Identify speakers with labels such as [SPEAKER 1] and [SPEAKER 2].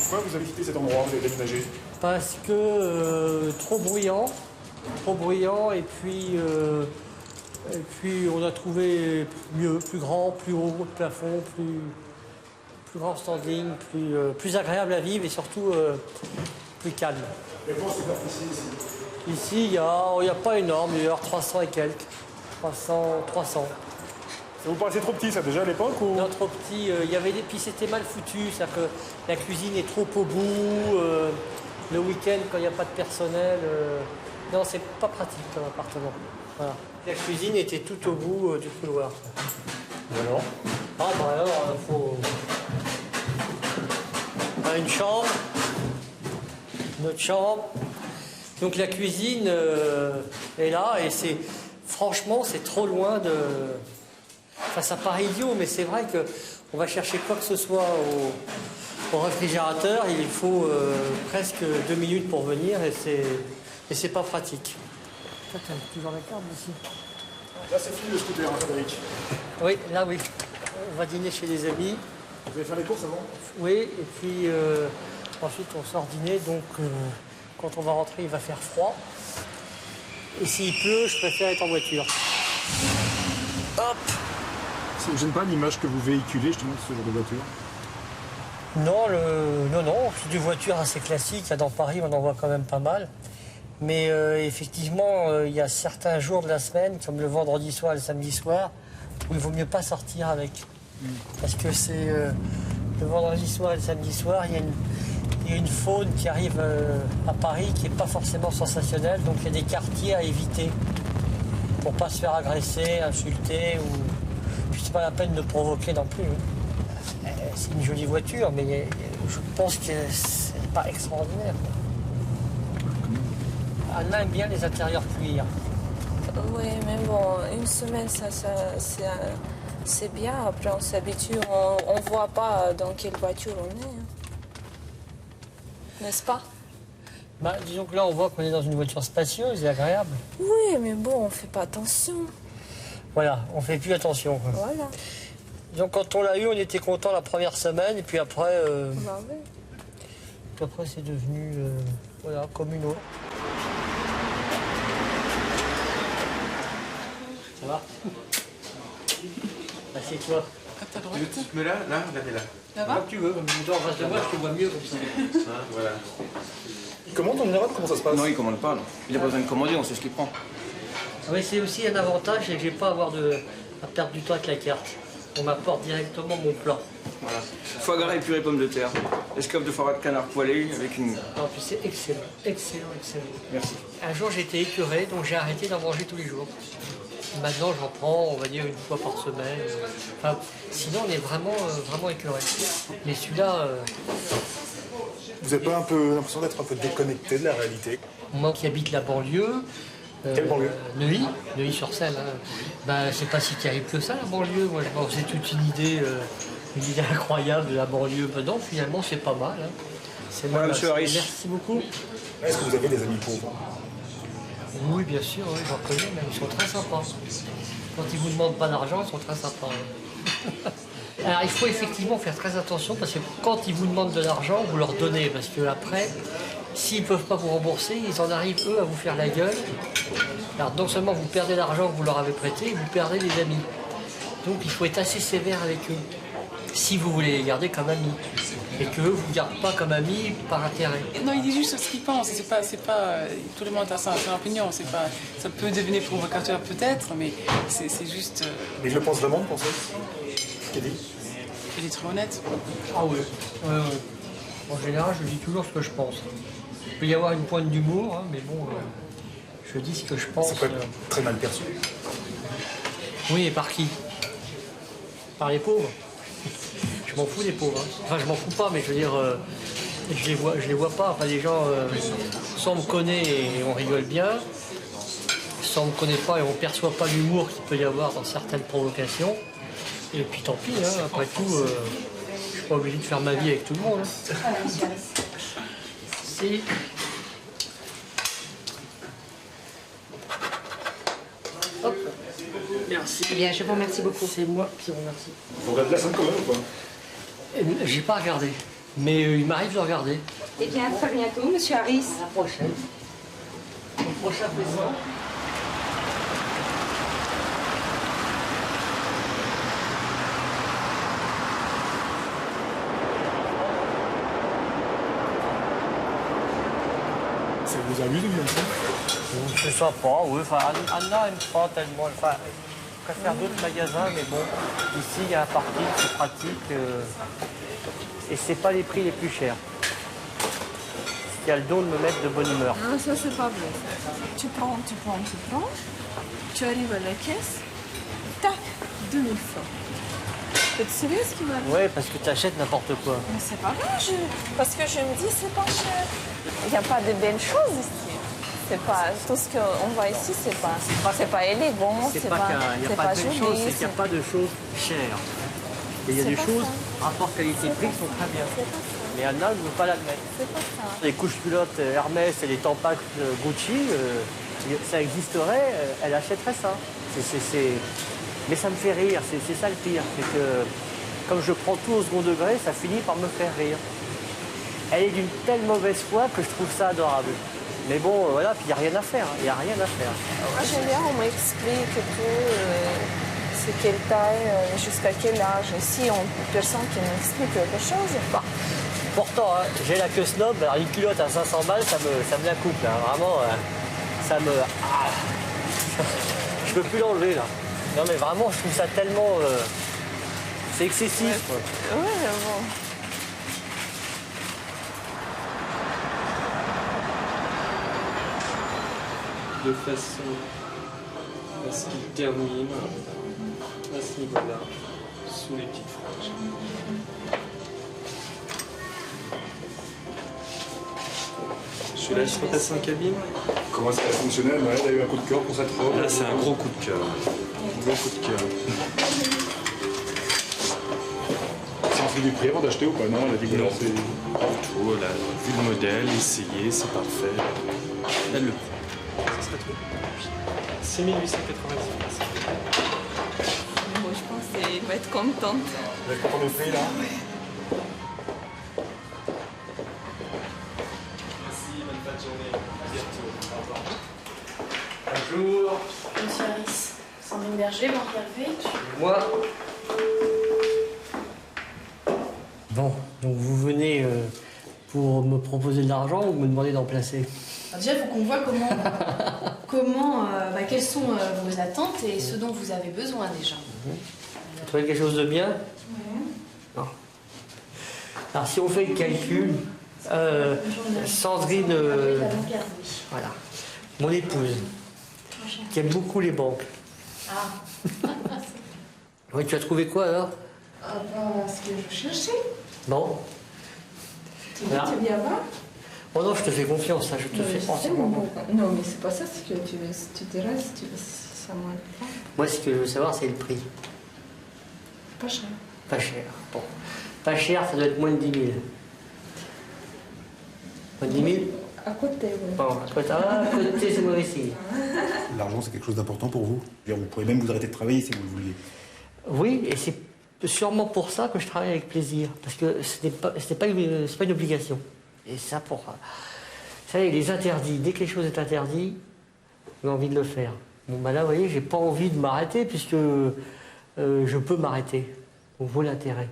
[SPEAKER 1] Pourquoi vous avez quitté cet endroit, vous avez déménagé?
[SPEAKER 2] Parce que trop bruyant et puis on a trouvé mieux, plus grand, plus haut de plafond, plus grand standing, plus agréable à vivre et surtout plus calme.
[SPEAKER 1] Et comment c'est superficie ici?
[SPEAKER 2] Ici, il n'y a pas énorme, il y a 300 et quelques. 300.
[SPEAKER 1] Ça vous paraissait trop petit ça déjà à l'époque ou...
[SPEAKER 2] Non, trop petit. Il y avait des puis c'était mal foutu, c'est-à-dire que la cuisine est trop au bout. Le week-end, quand il n'y a pas de personnel, non, c'est pas pratique comme appartement. Voilà. La cuisine était tout au bout du couloir.
[SPEAKER 1] Et alors?
[SPEAKER 2] Ah, bah alors, il faut. On a une chambre, notre chambre. Donc la cuisine est là et c'est. Franchement, c'est trop loin de. Enfin, ça paraît idiot, mais c'est vrai qu'on va chercher quoi que ce soit au réfrigérateur. Il faut presque 2 minutes pour venir et c'est pas pratique. Toi, tu as toujours la carte ici.
[SPEAKER 1] Là, c'est fini le scooter, hein, Frédéric.
[SPEAKER 2] Oui, là, oui. On va dîner chez des amis.
[SPEAKER 1] Vous allez faire les courses avant?
[SPEAKER 2] Oui, et puis ensuite, on sort dîner. Donc, quand on va rentrer, il va faire froid. Et s'il pleut, je préfère être en voiture. Hop!
[SPEAKER 1] Ça ne vous gêne pas l'image que vous véhiculez justement de ce genre de voiture?
[SPEAKER 2] Non, c'est des voitures assez classiques. Dans Paris, on en voit quand même pas mal. Mais effectivement, il y a certains jours de la semaine, comme le vendredi soir et le samedi soir, où il vaut mieux pas sortir avec. Parce que c'est le vendredi soir et le samedi soir, il y a une faune qui arrive à Paris qui n'est pas forcément sensationnelle. Donc il y a des quartiers à éviter pour pas se faire agresser, insulter ou... Puis c'est pas la peine de provoquer non plus. C'est une jolie voiture, mais je pense que c'est pas extraordinaire. Anna aime bien les intérieurs cuir.
[SPEAKER 3] Oui, mais bon, une semaine, c'est bien. Après, on s'habitue. On ne voit pas dans quelle voiture on est. Hein. N'est-ce pas?
[SPEAKER 2] Bah, disons que là, on voit qu'on est dans une voiture spacieuse et agréable.
[SPEAKER 3] Oui, mais bon, on ne fait pas attention.
[SPEAKER 2] Voilà, on fait plus attention. Quoi.
[SPEAKER 3] Voilà.
[SPEAKER 2] Donc quand on l'a eu, on était content la première semaine, et puis après,
[SPEAKER 3] Bah oui.
[SPEAKER 2] puis après c'est devenu voilà, communaux. Ça va? Assieds-toi.
[SPEAKER 4] À ta droite.
[SPEAKER 5] Tu te mets là, regardez là.
[SPEAKER 4] Là-bas?
[SPEAKER 2] Comme tu veux, comme tu en face de moi, je te vois mieux comme ça.
[SPEAKER 5] Voilà.
[SPEAKER 1] Il commande en général? Comment ça se passe?
[SPEAKER 6] Non, il commande pas. Non. Il n'a pas besoin de commander, on sait ce qu'il prend.
[SPEAKER 2] Oui, c'est aussi un avantage, c'est que j'ai pas à perdre du temps avec la carte. On m'apporte directement mon plat.
[SPEAKER 6] Voilà. Foie gras et purée pommes de terre. Escalope de foie gras de canard poêlé avec une...
[SPEAKER 2] Non, puis c'est excellent, excellent.
[SPEAKER 6] Merci.
[SPEAKER 2] Un jour, j'étais écœuré, donc j'ai arrêté d'en manger tous les jours. Maintenant, j'en prends, on va dire, une fois par semaine. Enfin, sinon, on est vraiment écœuré. Mais celui-là...
[SPEAKER 1] Vous n'avez pas un peu l'impression d'être un peu déconnecté de la réalité?
[SPEAKER 2] Moi qui habite la banlieue...
[SPEAKER 1] Quelle banlieue?
[SPEAKER 2] Neuilly-sur-Seine. Hein. Ben, c'est pas si terrible que ça, la banlieue. Moi, je pensais toute une idée incroyable de la banlieue. Ben non, finalement, c'est pas mal. Hein. C'est
[SPEAKER 6] Voilà,
[SPEAKER 2] mal.
[SPEAKER 6] monsieur Harris.
[SPEAKER 2] Merci beaucoup.
[SPEAKER 1] Est-ce que vous avez des amis pauvres?
[SPEAKER 2] Oui, bien sûr, oui, j'en connais, mais ils sont très sympas. Quand ils vous demandent pas d'argent, ils sont très sympas. Oui. Alors, il faut effectivement faire très attention, parce que quand ils vous demandent de l'argent, vous leur donnez, parce que après, s'ils ne peuvent pas vous rembourser, ils en arrivent, eux, à vous faire la gueule. Alors, non seulement vous perdez l'argent que vous leur avez prêté, vous perdez les amis. Donc, il faut être assez sévère avec eux, si vous voulez les garder comme amis. Et qu'eux ne vous gardent pas comme amis par intérêt.
[SPEAKER 4] Non, il dit juste ce qu'il pense. C'est pas, tout le monde a son opinion. C'est pas, ça peut devenir provocateur peut-être, mais c'est juste.
[SPEAKER 1] Mais je le pense vraiment, vous pensez? Qu'est-ce qu'il dit?
[SPEAKER 4] Il est trop honnête.
[SPEAKER 2] Ah oui. En général, je dis toujours ce que je pense. Il peut y avoir une pointe d'humour, hein, mais bon, je dis ce que je pense.
[SPEAKER 1] Ça peut être très mal perçu.
[SPEAKER 2] Oui, et par qui? Par les pauvres. Je m'en fous des pauvres. Hein. Enfin, je m'en fous pas, mais je veux dire, je les vois pas. Enfin, les gens, soit on me connaît et on rigole bien, soit on me connaît pas et on perçoit pas l'humour qu'il peut y avoir dans certaines provocations. Et puis tant pis, hein, après tout, je suis pas obligé de faire ma vie avec tout le monde. Hein. Si. Hop. Merci.
[SPEAKER 7] Eh bien, je vous remercie beaucoup.
[SPEAKER 2] C'est moi qui vous remercie.
[SPEAKER 1] Vous regardez la scène quand même ou pas?
[SPEAKER 2] J'ai pas regardé. Mais il m'arrive de regarder.
[SPEAKER 7] Eh bien, à très bientôt, monsieur Harris.
[SPEAKER 2] À la prochaine. Au prochain plaisir.
[SPEAKER 1] Ça vous amuse ou bien ça?
[SPEAKER 2] C'est sympa, oui. Enfin, Anna n'aime pas tellement. Enfin, je préfère d'autres magasins, mais bon, ici il y a un parking, c'est pratique. Et c'est pas les prix les plus chers. Ce qui a le don de me mettre de bonne humeur.
[SPEAKER 3] Non, ça c'est pas vrai. Tu prends. Tu arrives à la caisse, tac, 2000 francs. T'es sérieux ce qui m'arrive?
[SPEAKER 2] Ouais, parce que tu achètes n'importe quoi.
[SPEAKER 3] Mais c'est pas grave, parce que je me dis c'est pas cher. Il n'y a pas de belles choses ici. C'est pas tout ce qu'on voit ici, c'est pas élégant,
[SPEAKER 2] C'est pas qu'il n'y a pas de
[SPEAKER 3] joli,
[SPEAKER 2] choses, c'est qu'il n'y a pas de choses chères. Et il y a
[SPEAKER 3] C'est
[SPEAKER 2] des
[SPEAKER 3] pas
[SPEAKER 2] choses,
[SPEAKER 3] ça.
[SPEAKER 2] rapport qualité-prix, qui sont très bien.
[SPEAKER 3] C'est pas ça.
[SPEAKER 2] Mais Anna ne veut pas l'admettre.
[SPEAKER 3] C'est pas ça.
[SPEAKER 2] Les couches culottes Hermès et les tampax Gucci, ça existerait, elle achèterait ça. Mais ça me fait rire, c'est ça le pire. C'est que comme je prends tout au second degré, ça finit par me faire rire. Elle est d'une telle mauvaise foi que je trouve ça adorable. Mais bon, voilà, puis il n'y a rien à faire. Il n'y a rien à faire.
[SPEAKER 3] Moi j'aime bien, on m'explique tout, c'est quelle taille, jusqu'à quel âge. Ici, personne qui m'explique quelque chose.
[SPEAKER 2] Bah, pourtant, hein, j'ai la queue snob, alors une culotte à 500 balles, ça me la coupe. Là. Vraiment, ça me... Ah, je peux plus l'enlever, là. Non, mais vraiment, je trouve ça tellement... c'est excessif, quoi.
[SPEAKER 3] Ouais, bon.
[SPEAKER 8] De façon à ce qu'il termine à ce niveau-là, sous les petites franges. Je vous laisse repasser en cabine.
[SPEAKER 1] Comment ça a fonctionné? Elle a eu un coup de cœur pour cette robe.
[SPEAKER 8] Là, c'est un gros coup de cœur. Un gros coup de cœur.
[SPEAKER 1] C'est un prix du prix avant d'acheter ou pas? Non, elle a dit que
[SPEAKER 8] Non,
[SPEAKER 1] c'est...
[SPEAKER 8] pas du tout. Elle a vu le modèle, essayé, c'est parfait. Elle le prend. Ça serait tout. 6 890.
[SPEAKER 3] Bon, je pense qu'elle va être contente.
[SPEAKER 1] Vous êtes content du prix là?
[SPEAKER 8] Merci, bonne fin de journée. À bientôt. Au revoir.
[SPEAKER 2] Bonjour.
[SPEAKER 9] Monsieur Harris, Sandrine Berger, banque Hervé.
[SPEAKER 2] Moi. Bon, donc vous venez pour me proposer de l'argent ou me demander d'en placer?
[SPEAKER 9] Alors déjà, il faut qu'on voit quelles sont vos attentes et ce dont vous avez besoin déjà.
[SPEAKER 2] Vous trouvez quelque chose de bien? Non. Alors si on fait le calcul, Sandrine, voilà, mon épouse, qui aime beaucoup les banques.
[SPEAKER 9] Ah.
[SPEAKER 2] Oui, tu as trouvé quoi alors?
[SPEAKER 3] Ce que je cherchais.
[SPEAKER 2] Bon.
[SPEAKER 3] Tu bien là?
[SPEAKER 2] Oh non, je te fais confiance, ça, je te fais entièrement confiance.
[SPEAKER 3] Non, mais c'est pas ça, c'est que tu diras si ça moins.
[SPEAKER 2] Moi, ce que je veux savoir, c'est le prix.
[SPEAKER 3] Pas cher.
[SPEAKER 2] Pas cher. Bon. Pas cher, ça doit être moins de 10 000. Moins de 10 000?
[SPEAKER 3] À côté, oui.
[SPEAKER 2] Bon, à côté, c'est mauvais signe.
[SPEAKER 1] L'argent, c'est quelque chose d'important pour vous? Vous pourriez même vous arrêter de travailler si vous le vouliez.
[SPEAKER 2] Oui, et c'est sûrement pour ça que je travaille avec plaisir. Parce que ce n'est pas une obligation. Et ça, pour... Vous savez, les interdits, dès que les choses sont interdites, j'ai envie de le faire. Bon, bah là, vous voyez, j'ai pas envie de m'arrêter puisque je peux m'arrêter. Donc, vaut l'intérêt.